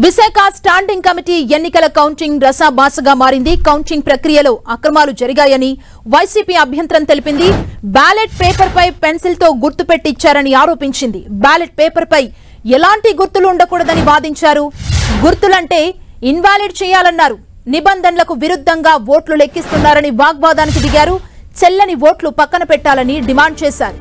Visakha standing committee ఎన్నికల counting రసాభాసగా మారింది. Counting ప్రక్రియలో అక్రమాలు జరిగాయని వైసీపీ అభ్యంతరం తెలిపింది. బ్యాలెట్ పేపర్ పై పెన్సిల్ తో గుర్తు పెట్టించారని ఆరోపించింది. బ్యాలెట్ పేపర్ పై ఎలాంటి గుర్తులు ఉండకూడదని వాదించారు. గుర్తులంటే ఇన్వాలిడ్ చేయాలన్నారు. నిబంధనలకు విరుద్ధంగా ఓట్లు లెక్కిస్తున్నారని వాగ్వాదానికి దిగారు. చెల్లని ఓట్లు పక్కన పెట్టాలని డిమాండ్ చేశారు.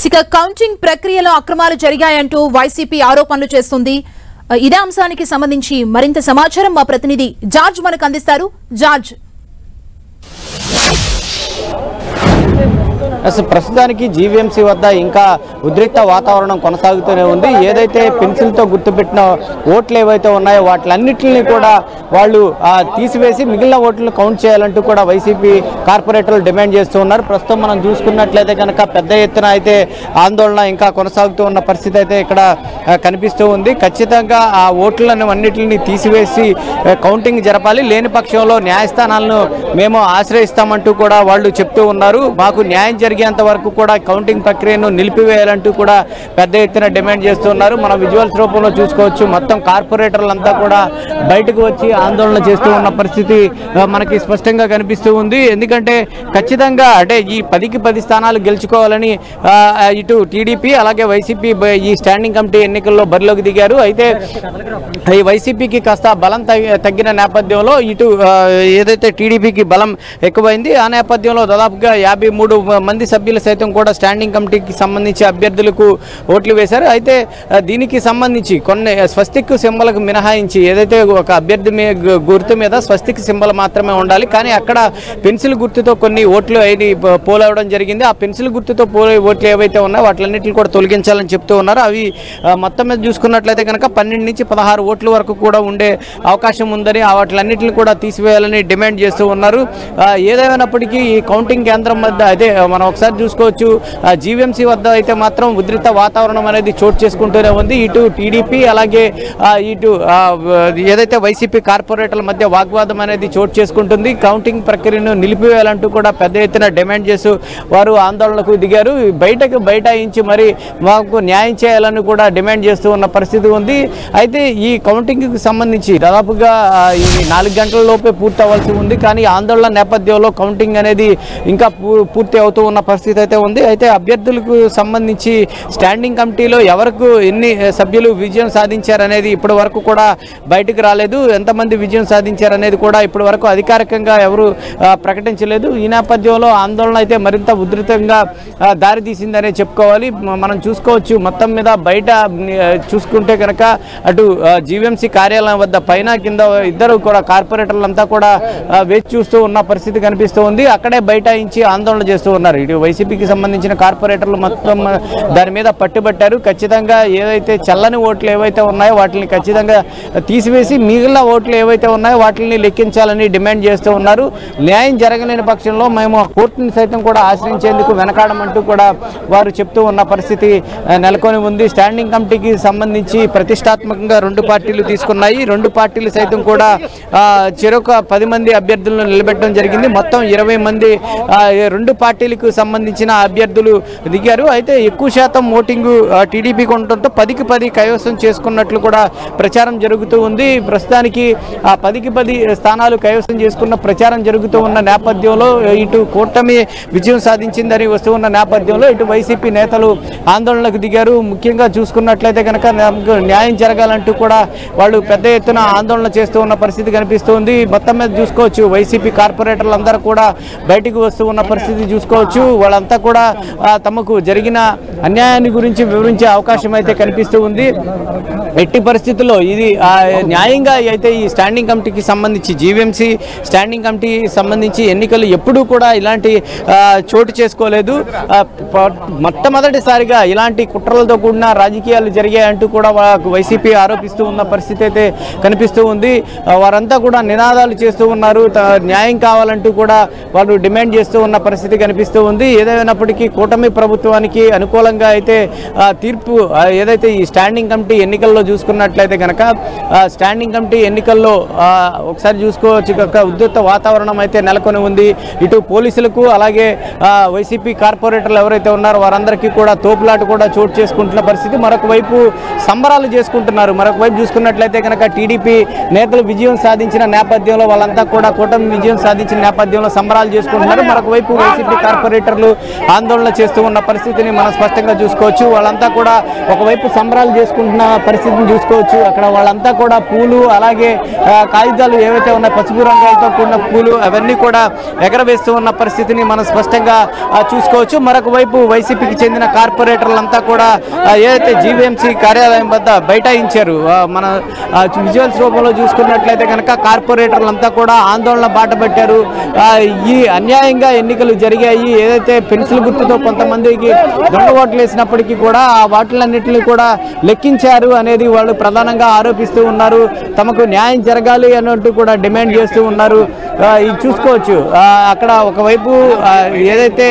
ఇక కౌంటింగ్ ప్రక్రియలో అక్రమాలు జరిగాయంటూ వైసీపీ ఆరోపణలు చేస్తుంది. ఇదే అంశానికి సంబంధించి మరింత సమాచారం మా ప్రతినిధి జార్జ్ మనకు అందిస్తారు. జార్జ్, ప్రస్తుతానికి జీవీఎంసీ వద్ద ఇంకా ఉద్రిక్త వాతావరణం కొనసాగుతూనే ఉంది. ఏదైతే పెన్సిల్తో గుర్తుపెట్టిన ఓట్లు ఏవైతే ఉన్నాయో వాటిలన్నింటినీ కూడా వాళ్ళు తీసివేసి మిగిలిన ఓట్లను కౌంట్ చేయాలంటూ కూడా వైసీపీ కార్పొరేటర్లు డిమాండ్ చేస్తూ ఉన్నారు. ప్రస్తుతం మనం చూసుకున్నట్లయితే కనుక పెద్ద ఎత్తున అయితే ఆందోళన ఇంకా కొనసాగుతూ ఉన్న పరిస్థితి అయితే ఇక్కడ కనిపిస్తూ ఉంది. ఖచ్చితంగా ఆ ఓట్లను అన్నింటినీ తీసివేసి కౌంటింగ్ జరపాలి, లేని పక్షంలో న్యాయస్థానాలను మేము ఆశ్రయిస్తామంటూ కూడా వాళ్ళు చెప్తూ ఉన్నారు. మాకు న్యాయం జరిగేంత వరకు కూడా కౌంటింగ్ ప్రక్రియను నిలిపివేయాలంటూ కూడా పెద్ద ఎత్తున డిమాండ్ చేస్తున్నారు. మన విజువల్స్ రూపంలో చూసుకోవచ్చు. మొత్తం కార్పొరేటర్లంతా కూడా బయటకు వచ్చి ఆందోళన చేస్తూ ఉన్న పరిస్థితి మనకి స్పష్టంగా కనిపిస్తూ ఉంది. ఎందుకంటే ఖచ్చితంగా అంటే ఈ 10కి 10 స్థానాలు గెలుచుకోవాలని ఇటు టీడీపీ అలాగే వైసీపీ ఈ స్టాండింగ్ కమిటీ ఎన్నికల్లో బరిలోకి దిగారు. అయితే ఈ వైసీపీకి కాస్త బలం తగ్గిన నేపథ్యంలో ఇటు ఏదైతే టీడీపీకి బలం ఎక్కువైంది, ఆ నేపథ్యంలో దాదాపుగా 53 మంది సభ్యులు సైతం కూడా స్టాండింగ్ కమిటీకి సంబంధించి అభ్యర్థులకు ఓట్లు వేశారు. అయితే దీనికి సంబంధించి కొన్ని స్వస్తిక్ సింబల్కు మినహాయించి ఏదైతే ఒక అభ్యర్థి గుర్తు మీద స్వస్తిక్ సింబల్ మాత్రమే ఉండాలి, కానీ అక్కడ పెన్సిల్ గుర్తుతో కొన్ని ఓట్లు పోలవడం జరిగింది. ఆ పెన్సిల్ గుర్తుతో పోలే ఓట్లు ఏవైతే ఉన్నాయో వాటిలన్నింటినీ కూడా తొలగించాలని చెప్తూ ఉన్నారు. అవి మొత్తం మీద చూసుకున్నట్లయితే కనుక 12 నుంచి 16 ఓట్ల వరకు కూడా ఉండే అవకాశం ఉందని వాటిలన్నింటినీ కూడా తీసివేయాలని డిమాండ్ చేస్తూ ఉన్నారు. ఏదేమైనప్పటికీ ఈ కౌంటింగ్ కేంద్రం వద్ద అయితే మనం ఒకసారి చూసుకోవచ్చు. జీవీఎంసీ వద్ద అయితే మాత్రం ఉద్రిక్త వాతావరణం అనేది చోటు చేసుకుంటూనే ఉంది. ఇటు టీడీపీ అలాగే ఇటు ఏదైతే వైసీపీ కార్పొరేటర్ల మధ్య వాగ్వాదం అనేది చోటు చేసుకుంటుంది. కౌంటింగ్ ప్రక్రియను నిలిపివేయాలంటూ కూడా పెద్ద ఎత్తున డిమాండ్ చేస్తూ వారు ఆందోళనకు దిగారు. బైఠాయించి మరి మాకు న్యాయం చేయాలని కూడా డిమాండ్ చేస్తూ ఉన్న పరిస్థితి ఉంది. అయితే ఈ కౌంటింగ్కి సంబంధించి దాదాపుగా ఈ 4 గంటల లోపే పూర్తి అవ్వాల్సి ఉంది, కానీ ఆందోళన నేపథ్యంలో కౌంటింగ్ అనేది ఇంకా పూర్తి అవుతూ ఉన్న పరిస్థితి అయితే ఉంది. అయితే అభ్యర్థులకు సంబంధించి స్టాండింగ్ కమిటీలో ఎవరికి ఎన్ని సభ్యులు విజయం సాధించారనేది ఇప్పటి వరకు కూడా బయటకు రాలేదు. ఎంతమంది విజయం సాధించారనేది కూడా ఇప్పటి వరకు అధికారికంగా ఎవరు ప్రకటించలేదు. ఈ నేపథ్యంలో ఆందోళన అయితే మరింత ఉధృతంగా దారితీసిందనే చెప్పుకోవాలి. మనం చూసుకోవచ్చు. మొత్తం మీద బయట చూసుకుంటే కనుక అటు జీవీఎంసీ కార్యాలయం వద్ద పైన కింద ఇద్దరు కూడా కార్పొరేటర్లంతా కూడా వేచి చూస్తూ ఉన్న పరిస్థితి కనిపిస్తూ ఉంది. అక్కడే బైఠాయించి ఆందోళన చేస్తూ ఉన్నారు. ఇటు వైసీపీకి సంబంధించిన కార్పొరేటర్లు మొత్తం దాని మీద పట్టుబట్టారు. ఖచ్చితంగా ఏదైతే చల్లని ఓట్లు ఏవైతే ఉన్నాయో వాటిని ఖచ్చితంగా తీసివేసి మిగిలిన ఓట్లు ఏవైతే ఉన్నాయో వాటిని లెక్కించాలని డిమాండ్ చేస్తూ ఉన్నారు. న్యాయం జరగలేని పక్షంలో మేము కోర్టుని సైతం కూడా ఆశ్రయించేందుకు వెనకాడమంటూ కూడా వారు చెప్తూ ఉన్న పరిస్థితి నెలకొని ఉంది. స్టాండింగ్ కమిటీకి సంబంధించి ప్రతిష్టాత్మకంగా 2 పార్టీలు తీసుకున్నాయి. 2 పార్టీలు సైతం కూడా చెరొక 10 మంది అభ్యర్థులను నిలబెట్టడం జరిగింది. మొత్తం 20 మంది 2 పార్టీలకు సంబంధించిన అభ్యర్థులు దిగారు. అయితే ఎక్కువ శాతం ఓటింగ్ టీడీపీకి ఉండటంతో 10కి 10 కైవసం చేసుకున్నట్లు కూడా ప్రచారం జరుగుతూ ఉంది. ప్రస్తుతానికి ఆ 10కి 10 స్థానాలు కైవసం చేసుకున్న ప్రచారం జరుగుతూ ఉన్న నేపథ్యంలో ఇటు కూటమి విజయం సాధించిందని వస్తూ ఉన్న నేపథ్యంలో ఇటు వైసీపీ నేతలు ఆందోళనకు దిగారు. ముఖ్యంగా చూసుకున్నట్లయితే కనుక న్యాయం జరగాలంటూ కూడా వాళ్ళు పెద్ద ఎత్తున ఆందోళన చేస్తూ ఉన్న పరిస్థితి కనిపిస్తుంది. మొత్తం మీద చూసుకోవచ్చు వైసీపీ కార్పొరేటర్లందరూ కూడా బయటకు వస్తూ ఉన్న పరిస్థితి చూసుకోవచ్చు. వాళ్ళంతా కూడా తమకు జరిగిన అన్యాయాన్ని గురించి వివరించే అవకాశం అయితే కనిపిస్తూ ఉంది. ఎట్టి పరిస్థితుల్లో ఇది న్యాయంగా అయితే ఈ స్టాండింగ్ కమిటీకి సంబంధించి జీవీఎంసీ స్టాండింగ్ కమిటీ సంబంధించి ఎన్నికలు ఎప్పుడూ కూడా ఇలాంటి చోటు చేసుకోలేదు. మొట్టమొదటిసారిగా ఇలాంటి కుట్రలతో కూడిన రాజకీయాలు జరిగాయంటూ కూడా వైసీపీ ఆరోపిస్తూ ఉన్న పరిస్థితి అయితే కనిపిస్తూ ఉంది. వారంతా కూడా నినాదాలు చేస్తూ ఉన్నారు, న్యాయం కావాలంటూ కూడా వాళ్ళు డిమాండ్ చేస్తూ ఉన్న పరిస్థితి కనిపిస్తూ ఉంది. ఏదైనప్పటికీ కూటమి ప్రభుత్వానికి అనుకూలంగా అయితే తీర్పు ఏదైతే ఈ స్టాండింగ్ కమిటీ ఎన్నికల్లో చూసుకున్నట్లయితే కనుక స్టాండింగ్ కమిటీ ఎన్నికల్లో ఒకసారి చూసుకోవచ్చు ఉద్రిక్త వాతావరణం అయితే నెలకొని ఉంది. ఇటు పోలీసులకు అలాగే వైసీపీ కార్పొరేటర్లు ఎవరైతే ఉన్నారో వారందరికీ కూడా తోపులాట కూడా చోటు చేసుకుంటున్న పరిస్థితి. మరొక వైపు సంబరాలు చేసుకుంటున్నారు. మరొక వైపు చూసుకున్నట్లయితే కనుక టీడీపీ నేతలు విజయం సాధించిన నేపథ్యంలో వాళ్ళంతా కూడా కూటమి విజయం సాధించిన నేపథ్యంలో సంబరాలు చేసుకుంటున్నారు. మరొక వైపు వైసీపీ కార్పొరేటర్లు ఆందోళన చేస్తూ ఉన్న పరిస్థితిని మనం స్పష్టంగా చూసుకోవచ్చు. వాళ్ళంతా కూడా ఒకవైపు సంబరాలు చేసుకుంటున్న పరిస్థితిని చూసుకోవచ్చు. అక్కడ వాళ్ళంతా కూడా పూలు అలాగే కాగితాలు ఏవైతే ఉన్నాయి పసుపు రంగులతో కూడిన పూలు అవన్నీ కూడా ఎగరవేస్తూ ఉన్న పరిస్థితిని మనం స్పష్టంగా చూసుకోవచ్చు. మరొక వైపు వైసీపీకి చెందిన కార్పొరేటర్లంతా కూడా ఏదైతే జీవీఎంసీ కార్యాలయం వద్ద బైఠాయించారు. మన విజువల్స్ రూపంలో చూసుకున్నట్లయితే కనుక కార్పొరేటర్లంతా కూడా ఆందోళన బాట పెట్టారు. ఈ అన్యాయంగా ఎన్నికలు జరిగాయి, ఏదైతే పెన్సిల్ గుర్తుతో కొంతమందికి దొంగ ఓట్లు వేసినప్పటికీ కూడా ఆ వాటిలన్నింటినీ కూడా లెక్కించారు అనేది వాళ్ళు ప్రధానంగా ఆరోపిస్తూ ఉన్నారు. తమకు న్యాయం జరగాలి అన్నట్టు కూడా డిమాండ్ చేస్తూ ఉన్నారు. ఇది చూసుకోవచ్చు. అక్కడ ఒకవైపు ఏదైతే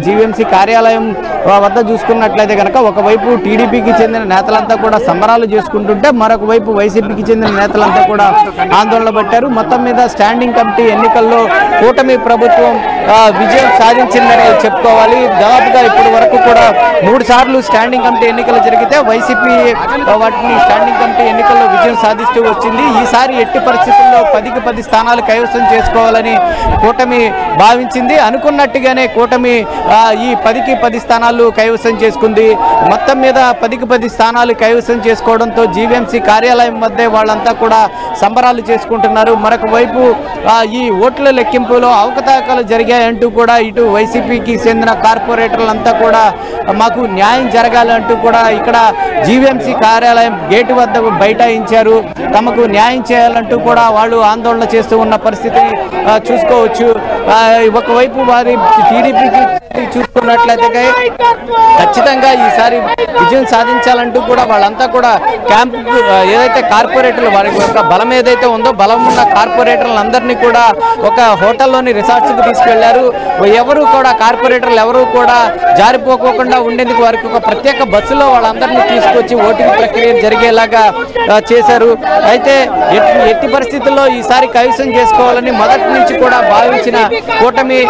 జీవీఎంసీ కార్యాలయం వద్ద చూసుకున్నట్లయితే కనుక ఒకవైపు టీడీపీకి చెందిన నేతలంతా కూడా సంబరాలు చేసుకుంటుంటే మరొక వైపు వైసీపీకి చెందిన నేతలంతా కూడా ఆందోళన పెట్టారు. మొత్తం మీద స్టాండింగ్ కమిటీ ఎన్నికల్లో కూటమి ప్రభుత్వం విజయం సాధించిందని చెప్పుకోవాలి. దాదాపుగా ఇప్పటి వరకు కూడా 3 సార్లు స్టాండింగ్ కమిటీ ఎన్నికలు జరిగితే వైసీపీ వాటిని స్టాండింగ్ కమిటీ ఎన్నికల్లో విజయం సాధిస్తూ వచ్చింది. ఈసారి ఎట్టి పరిస్థితుల్లో 10కి 10 స్థానాలు కైవసం చేసుకోవాలని కూటమి భావించింది. అనుకున్నట్టుగానే కూటమి ఈ 10కి 10 స్థానాలు కైవసం చేసుకుంది. మొత్తం మీద 10కి 10 స్థానాలు కైవసం చేసుకోవడంతో జీవీఎంసీ కార్యాలయం వద్దే వాళ్ళంతా కూడా సంబరాలు చేసుకుంటున్నారు. మరొక వైపు ఈ ఓట్ల లెక్కింపులో అవకతవకలు జరిగాయంటూ కూడా ఇటు వైసీపీకి చెందిన కార్పొరేటర్లంతా కూడా మాకు న్యాయం జరగాలంటూ కూడా ఇక్కడ జీవీఎంసీ కార్యాలయం గేటు వద్ద బైఠాయించారు. తమకు న్యాయం చేయాలంటూ కూడా వాళ్ళు ఆందోళన చేస్తూ ఉన్న పరిస్థితి చూసుకోవచ్చు. ఒకవైపు వారి టీడీపీకి చూసుకున్నట్లయితే ఖచ్చితంగా ఈసారి విజయం సాధించాలంటూ కూడా వాళ్ళంతా కూడా క్యాంపు ఏదైతే కార్పొరేటర్లు వారి యొక్క బలం ఏదైతే ఉందో బలం ఉన్న కార్పొరేటర్లందరినీ కూడా ఒక హోటల్లోని రిసార్ట్స్కి తీసుకెళ్లారు. ఎవరు కూడా కార్పొరేటర్లు ఎవరు కూడా జారిపోకోకుండా ఉండేందుకు వారికి ఒక ప్రత్యేక బస్సులో వాళ్ళందరినీ తీసుకొచ్చి ఓటింగ్ ప్రక్రియ జరిగేలాగా చేశారు. అయితే ఎట్టి పరిస్థితుల్లో ఈసారి కైవసం చేసుకోవాలని మొదటి నుంచి కూడా భావించిన కూటమి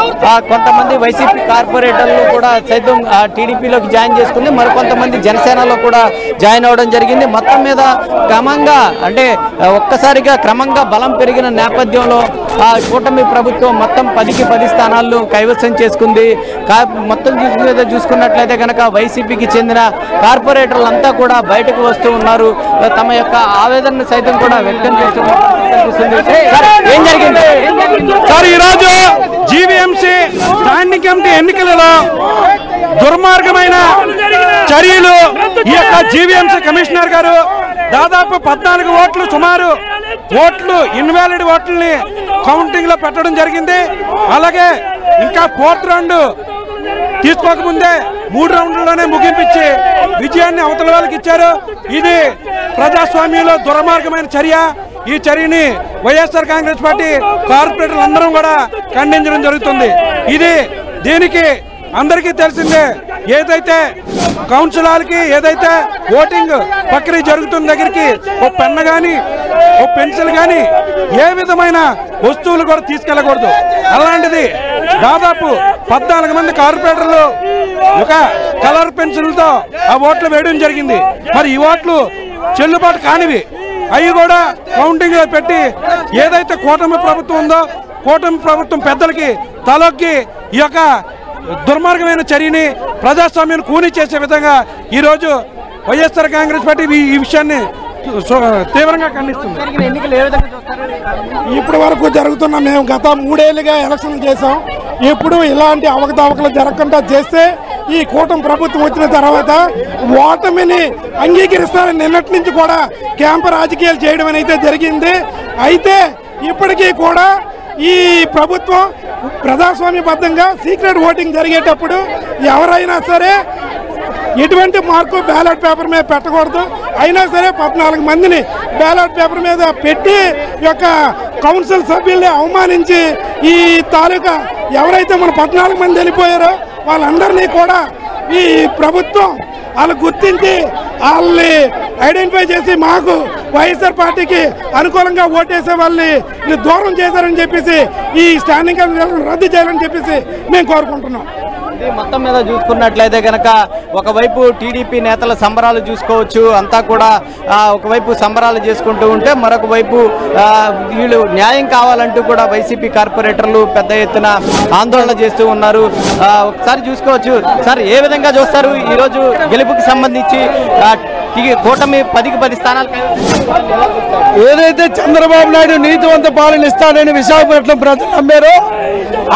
కొంతమంది వైసీపీ కార్పొరేటర్లు కూడా సైతం టీడీపీలోకి జాయిన్ చేసుకుంది. మరికొంతమంది జనసేనలో కూడా జాయిన్ అవ్వడం జరిగింది. మొత్తం మీద క్రమంగా అంటే ఒక్కసారిగా క్రమంగా బలం పెరిగిన నేపథ్యంలో కూటమి ప్రభుత్వం మొత్తం 10కి 10 స్థానాలను కైవసం చేసుకుంది. మొత్తం చూసుకున్నట్లయితే కనుక వైసీపీకి చెందిన కార్పొరేటర్లంతా కూడా బయటకు వస్తూ ఉన్నారు. తమ యొక్క ఆవేదనను సైతం కూడా వ్యక్తం చేస్తున్నారు. ఏం జరిగింది సార్? ఈరోజు జీవీఎంసీ స్టాండింగ్ కమిటీ ఎన్నికలలో దుర్మార్గమైన చర్యలు ఈ యొక్క జీవీఎంసీ కమిషనర్ గారు దాదాపు 14 ఓట్లు సుమారు ఓట్లు ఇన్వాలిడ్ ఓట్లని కౌంటింగ్ లో పెట్టడం జరిగింది. అలాగే ఇంకా 4th రౌండ్ తీసుకోకముందే 3 రౌండ్లలోనే ముగింపించి విజయాన్ని అవతల వాళ్ళకి ఇచ్చారు. ఇది ప్రజాస్వామ్యంలో దుర్మార్గమైన చర్య. ఈ చర్యని వైఎస్ఆర్ కాంగ్రెస్ పార్టీ కార్పొరేటర్లు అందరం కూడా ఖండించడం జరుగుతుంది. ఇది దీనికి అందరికీ తెలిసిందే. ఏదైతే కౌన్సిలర్కి ఏదైతే ఓటింగ్ ప్రక్రియ జరుగుతున్న దగ్గరికి ఓ పెన్ను కానీ ఓ పెన్సిల్ కానీ ఏ విధమైన వస్తువులు కూడా తీసుకెళ్ళకూడదు. అలాంటిది దాదాపు 14 మంది కార్పొరేటర్లు ఒక కలర్ పెన్సిల్తో ఆ ఓట్లు వేయడం జరిగింది. మరి ఈ ఓట్లు చెల్లుబాటు కానివి అవి కూడా కౌంటింగ్ లో పెట్టి ఏదైతే కూటమి ప్రభుత్వం ఉందో కూటమి ప్రభుత్వం పెద్దలకి తలొక్కి ఈ యొక్క దుర్మార్గమైన చర్యని ప్రజాస్వామ్యాన్ని కూని చేసే విధంగా ఈరోజు వైఎస్ఆర్ కాంగ్రెస్ పార్టీ ఈ విషయాన్ని తీవ్రంగా ఖండిస్తుంది. ఇప్పటి వరకు జరుగుతున్న మేము గత 3 ఏళ్లుగా ఎలక్షన్లు చేసాం. ఎప్పుడు ఇలాంటి అవకతవకలు జరగకుండా చేస్తే ఈ కూటమి ప్రభుత్వం వచ్చిన తర్వాత ఓటమిని అంగీకరిస్తారని నిన్నటి నుంచి కూడా క్యాంపు రాజకీయాలు చేయడం అయితే జరిగింది. అయితే ఇప్పటికీ కూడా ఈ ప్రభుత్వం ప్రజాస్వామ్యబద్ధంగా సీక్రెట్ ఓటింగ్ జరిగేటప్పుడు ఎవరైనా సరే ఎటువంటి మార్కు బ్యాలెట్ పేపర్ మీద పెట్టకూడదు. అయినా సరే 14 మందిని బ్యాలెట్ పేపర్ మీద పెట్టి యొక్క కౌన్సిల్ సభ్యుల్ని అవమానించి ఈ తాలూకా ఎవరైతే మన 14 మంది వెళ్ళిపోయారో వాళ్ళందరినీ కూడా ఈ ప్రభుత్వం వాళ్ళు గుర్తించి వాళ్ళని ఐడెంటిఫై చేసి మాకు వైఎస్ఆర్ పార్టీకి అనుకూలంగా ఓటేసే వాళ్ళని దూరం చేశారని చెప్పేసి ఈ స్టాండింగ్ రద్దు చేయాలని చెప్పేసి మేము కోరుకుంటున్నాం. మొత్తం మీద చూసుకున్నట్లయితే కనుక ఒకవైపు టీడీపీ నేతల సంబరాలు చూసుకోవచ్చు. అంతా కూడా ఒకవైపు సంబరాలు చేసుకుంటూ ఉంటే మరొక వైపు వీళ్ళు న్యాయం కావాలంటూ కూడా వైసీపీ కార్పొరేటర్లు పెద్ద ఎత్తున ఆందోళన చేస్తూ ఉన్నారు. ఒకసారి చూసుకోవచ్చు. సార్, ఏ విధంగా చూస్తారు ఈరోజు గెలుపుకి సంబంధించి కూటమి 10కి 10 స్థానాలు? ఏదైతే చంద్రబాబు నాయుడు నీతివంత పాలన ఇస్తాడని విశాఖపట్నం ప్రజలు నమ్మారో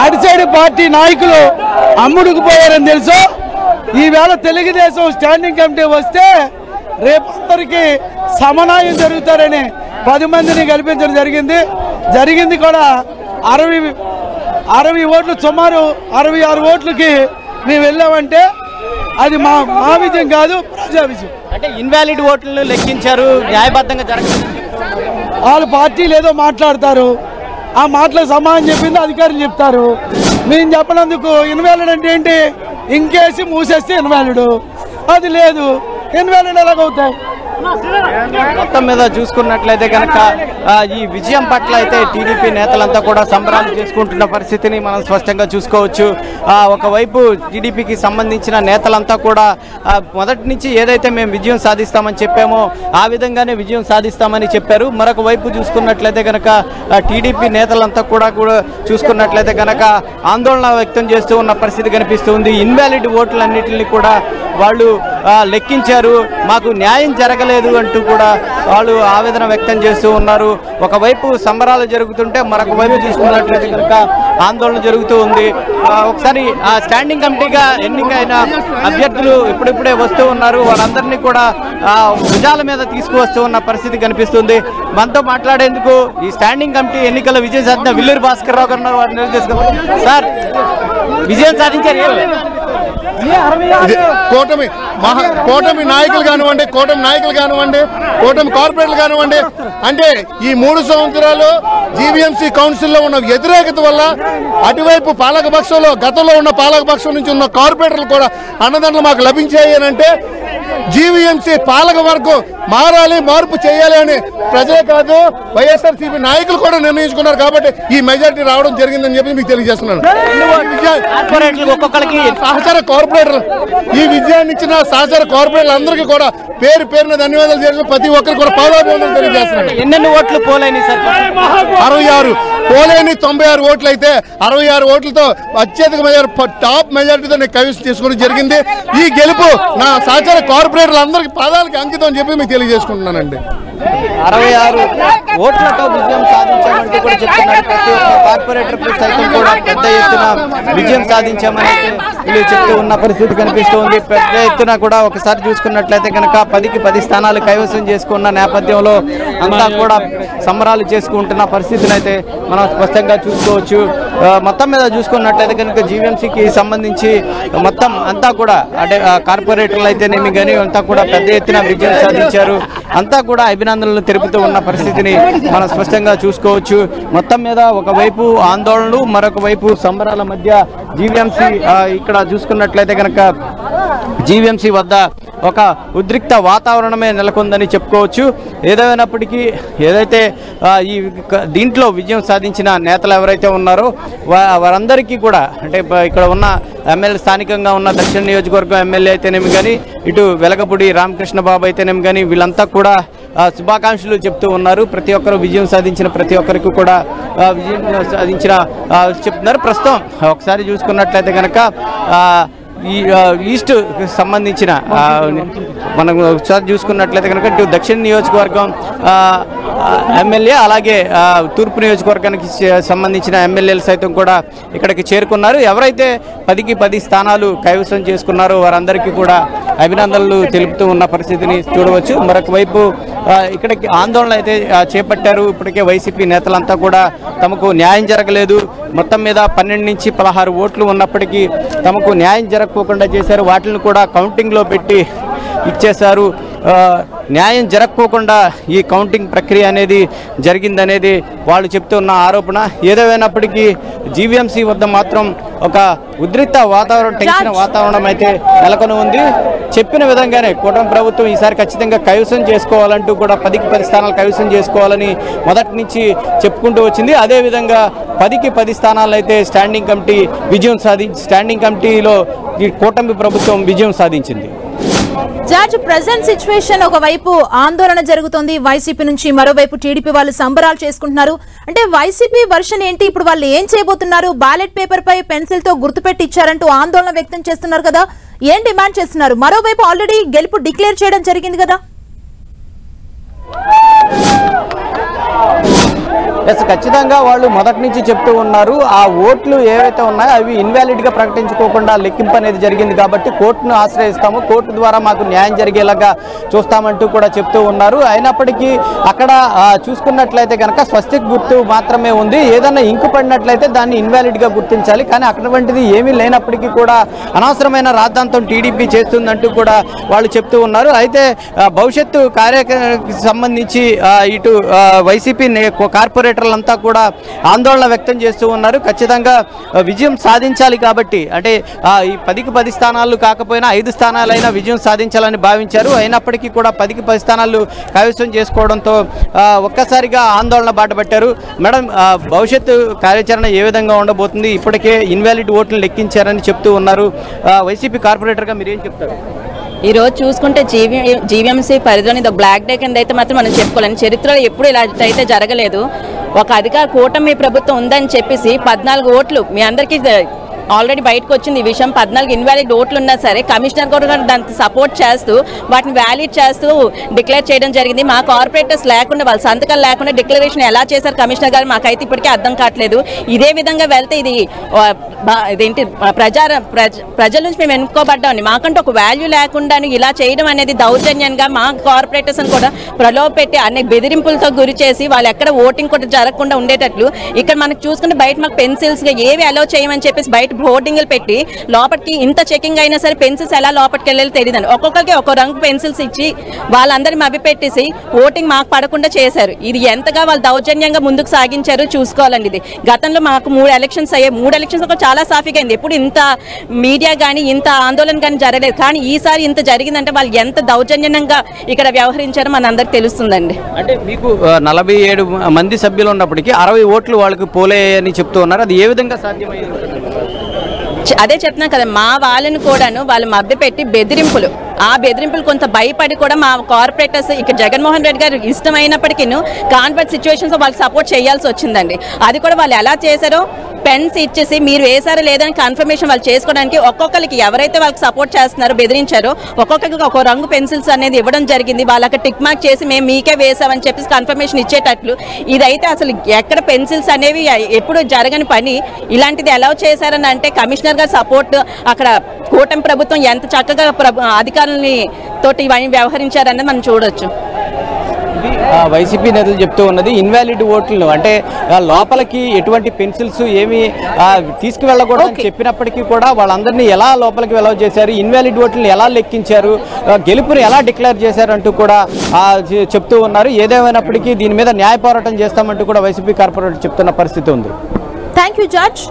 అటు సైడ్ పార్టీ నాయకులు అమ్ముడుకుపోయారని తెలుసు. ఈవేళ తెలుగుదేశం స్టాండింగ్ కమిటీ వస్తే రేపు అందరికీ సమన్వయం జరుగుతారని 10 మందిని కల్పించడం జరిగింది కూడా 60 ఓట్లు, సుమారు 66 ఓట్లకి మేము వెళ్ళామంటే అది మా విజయం కాదు, ప్రజా విజయం. అంటే ఇన్వాలిడ్ ఓట్లను లెక్కించారు, న్యాయబద్ధంగా జరగదు. వాళ్ళ పార్టీలు ఏదో మాట్లాడతారు, ఆ మాటలకు సమాధానం చెప్పింది అధికారులు చెప్తారు. మేము చెప్పినందుకు ఇన్వాలిడ్ అంటే ఏంటి? ఇంకేసి మూసేస్తే ఇన్వాలిడ్, అది లేదు. ఇన్వాలిడ్ ఎలాగవుతాయి? మొత్తం మీద చూసుకున్నట్లయితే కనుక ఈ విజయం పట్ల అయితే టీడీపీ నేతలంతా కూడా సంబరాలు చేసుకుంటున్న పరిస్థితిని మనం స్పష్టంగా చూసుకోవచ్చు. ఒకవైపు టీడీపీకి సంబంధించిన నేతలంతా కూడా మొదటి నుంచి ఏదైతే మేము విజయం సాధిస్తామని చెప్పామో ఆ విధంగానే విజయం సాధిస్తామని చెప్పారు. మరొక వైపు చూసుకున్నట్లయితే కనుక టీడీపీ నేతలంతా కూడా చూసుకున్నట్లయితే కనుక ఆందోళన వ్యక్తం చేస్తూ ఉన్న పరిస్థితి కనిపిస్తుంది. ఇన్వాలిడ్ ఓట్లన్నింటినీ కూడా వాళ్ళు లెక్కించారు, మాకు న్యాయం జరగలేదు అంటూ కూడా వాళ్ళు ఆవేదన వ్యక్తం చేస్తూ ఉన్నారు. ఒకవైపు సంబరాలు జరుగుతుంటే మరొక వైపు చూసుకున్నట్లయితే కనుక ఆందోళన జరుగుతూ ఉంది. ఒకసారి స్టాండింగ్ కమిటీగా ఎన్నికైన అభ్యర్థులు ఇప్పుడిప్పుడే వస్తూ ఉన్నారు. వాళ్ళందరినీ కూడా భుజాల మీద తీసుకువస్తూ ఉన్న పరిస్థితి కనిపిస్తుంది. మనతో మాట్లాడేందుకు ఈ స్టాండింగ్ కమిటీ ఎన్నికల విజయం సాధించిన విల్లూరి భాస్కర్ రావు గారు వారిని నిలదీసుకున్నారు. సార్, విజయం సాధించారు. కూటమి నాయకులు కానివ్వండి, కూటమి కార్పొరేట్లు కానివ్వండి, అంటే ఈ 3 సంవత్సరాలు జీవీఎంసీ కౌన్సిల్లో ఉన్న వ్యతిరేకత వల్ల అటువైపు పాలకపక్షంలో గతంలో ఉన్న పాలకపక్షం నుంచి ఉన్న కార్పొరేటర్లు కూడా అన్నదండలు మాకు లభించాయి అని అంటే జీవీఎంసీ పాలక వర్గం మారాలి, మార్పు చేయాలి అని ప్రజలే కాదు వైఎస్ఆర్సీపీ నాయకులు కూడా నిర్ణయించుకున్నారు. కాబట్టి ఈ మెజారిటీ రావడం జరిగిందని చెప్పి మీకు తెలియజేస్తున్నాను. సహచార కార్పొరేటర్లు ఈ విజయాన్ని ఇచ్చిన సహచార కార్పొరేటర్లు అందరికీ కూడా పేరు పేరున ధన్యవాదాలు చేసిన ప్రతి ఒక్కరికి కూడా పాదాభివందనలు తెలియజేస్తున్నాను. ఎన్ని ఓట్లు పోలేని సార్? 66 పోలేని 96 ఓట్లు అయితే 66 ఓట్లతో అత్యధిక టాప్ మెజారిటీతో నేను కైవసం చేసుకోవడం జరిగింది. ఈ గెలుపు నా సహచార కార్పొరేటర్లు అందరికీ పాదాలకి అంకితం అని చెప్పి మీకు తెలియజేసుకుంటున్నానండి. 66 ఓట్లతో విజయం సాధించామంటూ కూడా చెప్తున్నారు. ప్రతి ఒక్క కార్పొరేటర్ సైతం కూడా పెద్ద ఎత్తున విజయం సాధించామని వీళ్ళు చెప్తూ ఉన్న పరిస్థితి కనిపిస్తుంది. పెద్ద ఎత్తున కూడా ఒకసారి చూసుకున్నట్లయితే కనుక 10కి 10 స్థానాలు కైవసం చేసుకున్న నేపథ్యంలో అంతా కూడా సంబరాలు చేసుకుంటున్న పరిస్థితిని అయితే మనం స్పష్టంగా చూసుకోవచ్చు. మొత్తం మీద చూసుకున్నట్లయితే కనుక జీవీఎంసీకి సంబంధించి మొత్తం అంతా కూడా అంటే కార్పొరేటర్లు అయితేనేమి కానీ అంతా కూడా పెద్ద ఎత్తున విజయం సాధించారు. అంతా కూడా అభినందనలు తెలుపుతూ ఉన్న పరిస్థితిని మనం స్పష్టంగా చూసుకోవచ్చు. మొత్తం మీద ఒకవైపు ఆందోళనలు, మరొక వైపు సంబరాల మధ్య జీవీఎంసీ ఇక్కడ చూసుకున్నట్లయితే కనుక జీవీఎంసీ వద్ద ఒక ఉద్రిక్త వాతావరణమే నెలకొందని చెప్పుకోవచ్చు. ఏదైనప్పటికీ ఏదైతే ఈ దీంట్లో విజయం సాధించిన నేతలు ఎవరైతే ఉన్నారో వారందరికీ కూడా అంటే ఇక్కడ ఉన్న ఎమ్మెల్యే స్థానికంగా ఉన్న దక్షిణ నియోజకవర్గం ఎమ్మెల్యే అయితేనేమి కానీ ఇటు వెలగపూడి రామకృష్ణ బాబు అయితేనేమి కానీ వీళ్ళంతా కూడా శుభాకాంక్షలు చెప్తూ ఉన్నారు. ప్రతి ఒక్కరు విజయం సాధించిన ప్రతి ఒక్కరికి కూడా విజయం సాధించిన చెప్తున్నారు. ప్రస్తుతం ఒకసారి చూసుకున్నట్లయితే కనుక ఈస్ట్ సంబంధించిన మనం ఒకసారి చూసుకున్నట్లయితే కనుక ఇటు దక్షిణ నియోజకవర్గం ఎమ్మెల్యే అలాగే తూర్పు నియోజకవర్గానికి సంబంధించిన ఎమ్మెల్యేలు సైతం కూడా ఇక్కడికి చేరుకున్నారు. ఎవరైతే 10కి 10 స్థానాలు కైవసం చేసుకున్నారో వారందరికీ కూడా అభినందనలు తెలుపుతూ ఉన్న పరిస్థితిని చూడవచ్చు. మరొక వైపు ఇక్కడికి ఆందోళన అయితే చేపట్టారు. ఇప్పటికే వైసీపీ నేతలంతా కూడా తమకు న్యాయం జరగలేదు, మొత్తం మీద 12 నుంచి 16 ఓట్లు ఉన్నప్పటికీ తమకు న్యాయం జరగకోకుండా చేశారు, వాటిని కూడా కౌంటింగ్లో పెట్టి ఇచ్చేశారు. న్యాయం జరగకోకుండా ఈ కౌంటింగ్ ప్రక్రియ అనేది జరిగిందనేది వాళ్ళు చెప్తున్న ఆరోపణ. ఏదేమైనప్పటికీ జీవీఎంసీ వద్ద మాత్రం ఒక ఉద్రిక్త వాతావరణం, టెన్షన్ వాతావరణం అయితే నెలకొని ఉంది. చెప్పిన విధంగానే కూటమి ప్రభుత్వం ఈసారి ఖచ్చితంగా కైవసం చేసుకోవాలంటూ కూడా 10కి 10 స్థానాలు కైవసం చేసుకోవాలని మొదటి నుంచి చెప్పుకుంటూ వచ్చింది. అదేవిధంగా 10కి 10 స్థానాలు అయితే స్టాండింగ్ కమిటీలో ఈ కూటమి ప్రభుత్వం విజయం సాధించింది. జార్జ్, ప్రెజెంట్ సిచ్యువేషన్ ఒకవైపు ఆందోళన జరుగుతోంది వైసీపీ నుంచి, మరోవైపు టీడీపీ వాళ్ళు సంబరాలు చేసుకుంటున్నారు. అంటే వైసీపీ వర్షన్ ఏంటి, ఇప్పుడు వాళ్ళు ఏం చేయబోతున్నారు? బ్యాలెట్ పేపర్ పై పెన్సిల్ తో గుర్తుపెట్టి ఇచ్చారంటూ ఆందోళన వ్యక్తం చేస్తున్నారు కదా, ఏం డిమాండ్ చేస్తున్నారు? మరోవైపు ఆల్రెడీ గెలుపు డిక్లేర్ చేయడం జరిగింది కదా. ఖచ్చితంగా వాళ్ళు మొదటి నుంచి చెప్తూ ఉన్నారు, ఆ ఓట్లు ఏవైతే ఉన్నాయో అవి ఇన్వాలిడ్గా ప్రకటించుకోకుండా లెక్కింపు అనేది జరిగింది కాబట్టి కోర్టును ఆశ్రయిస్తాము, కోర్టు ద్వారా మాకు న్యాయం జరిగేలాగా చూస్తామంటూ కూడా చెప్తూ ఉన్నారు. అయినప్పటికీ అక్కడ చూసుకున్నట్లయితే కనుక స్వస్తిక్ గుర్తు మాత్రమే ఉంది. ఏదన్నా ఇంకు పడినట్లయితే దాన్ని ఇన్వాలిడ్గా గుర్తించాలి, కానీ అటువంటిది ఏమీ లేనప్పటికీ కూడా అనవసరమైన రాద్ధాంతం టీడీపీ చేస్తుందంటూ కూడా వాళ్ళు చెప్తూ ఉన్నారు. అయితే భవిష్యత్తు కార్యక్రమానికి సంబంధించి ఇటు వైసీపీ కార్పొరేటర్లంతా కూడా ఆందోళన వ్యక్తం చేస్తూ ఉన్నారు. ఖచ్చితంగా విజయం సాధించాలి కాబట్టి, అంటే ఈ 10కి 10 స్థానాలు కాకపోయినా 5 స్థానాలైనా విజయం సాధించాలని భావించారు. అయినప్పటికీ కూడా 10కి 10 స్థానాలు కైవసం చేసుకోవడంతో ఒక్కసారిగా ఆందోళన బాటపట్టారు. మేడం, భవిష్యత్తు కార్యాచరణ ఏ విధంగా ఉండబోతుంది? ఇప్పటికే ఇన్వాలిడ్ ఓట్లు లెక్కించారని చెప్తూ ఉన్నారు. వైసీపీ కార్పొరేటర్గా మీరేం చెప్తారు? ఈ రోజు చూసుకుంటే జీవీఎంసీ పరిధిలోని బ్లాక్ డే కింద అయితే మాత్రం మనం చెప్పుకోలేం. చరిత్రలో ఎప్పుడు ఇలా అయితే జరగలేదు. ఒక అధికార కూటమి ప్రభుత్వం ఉందని చెప్పేసి 14 ఓట్లు మీ అందరికీ ఆల్రెడీ బయటకు వచ్చింది ఈ విషయం. 14 ఇన్వాలిడ్ ఓట్లు ఉన్నా సరే కమిషనర్ కూడా దానికి సపోర్ట్ చేస్తూ వాటిని వ్యాలిడ్ చేస్తూ డిక్లేర్ చేయడం జరిగింది. మా కార్పొరేటర్స్ లేకుండా, వాళ్ళ సంతకాలు లేకుండా డిక్లరేషన్ ఎలా చేశారు కమిషనర్ గారు మాకైతే ఇప్పటికీ అర్థం కావట్లేదు. ఇదే విధంగా వెళ్తే ఇదేంటి ప్రజల నుంచి మేము ఎన్నుకోబడ్డామని మాకంటూ ఒక వాల్యూ లేకుండా ఇలా చేయడం అనేది దౌర్జన్యంగా మా కార్పొరేటర్స్ కూడా ప్రలోభ పెట్టి అనేక బెదిరింపులతో గురి చేసి వాళ్ళు ఎక్కడ ఓటింగ్ కూడా జరగకుండా ఉండేటట్లు ఇక్కడ మనకు చూసుకుంటే బయట మాకు పెన్సిల్స్ ఏవి అలౌ చేయమని చెప్పేసి బయట బోర్డింగ్లు పెట్టి లోపలికి ఇంత చెకింగ్ అయినా సరే పెన్సిల్స్ ఎలా లోపలికి వెళ్ళాలో తెలియదండి. ఒక్కొక్కరికి ఒక్కో రంగు పెన్సిల్స్ ఇచ్చి వాళ్ళందరినీ మభ్యపెట్టేసి ఓటింగ్ మాకు పడకుండా చేశారు. ఇది ఎంతగా వాళ్ళు దౌర్జన్యంగా ముందుకు సాగించారో చూసుకోవాలండి. ఇది గతంలో మాకు 3 ఎలక్షన్స్ అయ్యాయి. 3 ఎలక్షన్స్ ఒక చాలా సాఫీగా అయింది. ఎప్పుడు ఇంత మీడియా కానీ ఇంత ఆందోళన కానీ జరగలేదు. కానీ ఈసారి ఇంత జరిగిందంటే వాళ్ళు ఎంత దౌర్జన్యంగా ఇక్కడ వ్యవహరించారో మన అందరికి తెలుస్తుందండి. అంటే మీకు 47 మంది సభ్యులు ఉన్నప్పటికీ 60 ఓట్లు వాళ్ళకి పోలేని చెప్తూ ఉన్నారు. అది ఏ విధంగా సాధ్యమైంది? అదే చెప్తున్నా కదా, మా వాళ్ళని కూడాను వాళ్ళు మభ్యపెట్టి బెదిరింపులు, ఆ బెదిరింపులు కొంత భయపడి కూడా మా కార్పొరేటర్స్ ఇక్కడ జగన్మోహన్ రెడ్డి గారు ఇష్టమైనప్పటికీ కాన్ఫ్లిక్ట్ సిచ్యువేషన్స్ వాళ్ళకి సపోర్ట్ చేయాల్సి వచ్చిందండి. అది కూడా వాళ్ళు ఎలా చేశారో పెన్స్ ఇచ్చేసి మీరు వేసారో లేదని కన్ఫర్మేషన్ వాళ్ళు చేసుకోవడానికి ఒక్కొక్కరికి ఎవరైతే వాళ్ళకి సపోర్ట్ చేస్తున్నారో బెదిరించారో ఒక్కొక్కరికి ఒక్కో రంగు పెన్సిల్స్ అనేది ఇవ్వడం జరిగింది. వాళ్ళకి టిక్ మార్క్ చేసి మేము మీకే వేసామని చెప్పేసి కన్ఫర్మేషన్ ఇచ్చేటట్లు. ఇదైతే అసలు ఎక్కడ పెన్సిల్స్ అనేవి ఎప్పుడు జరగని పని. ఇలాంటిది ఎలా చేశారని అంటే కమిషనర్ గారు సపోర్ట్, అక్కడ కూటమి ప్రభుత్వం ఎంత చక్కగా అధికారులని తోటి ఇవన్నీ వ్యవహరించారనేది మనం చూడొచ్చు. వైసీపీ నేతలు చెప్తూ ఉన్నది ఇన్వాలిడ్ ఓట్లు అంటే లోపలికి ఎటువంటి పెన్సిల్స్ ఏమి తీసుకువెళ్ళకూడదని చెప్పినప్పటికీ కూడా వాళ్ళందరినీ ఎలా లోపలికి వెళ్ళవ చేశారు, ఇన్వాలిడ్ ఓట్లను ఎలా లెక్కించారు, గెలుపుని ఎలా డిక్లేర్ చేశారు అంటూ కూడా చెప్తూ ఉన్నారు. ఏదేమైనప్పటికీ దీని మీద న్యాయ పోరాటం చేస్తామంటూ కూడా వైసీపీ కార్పొరేటర్ చెప్తున్న పరిస్థితి ఉంది. Thank you George.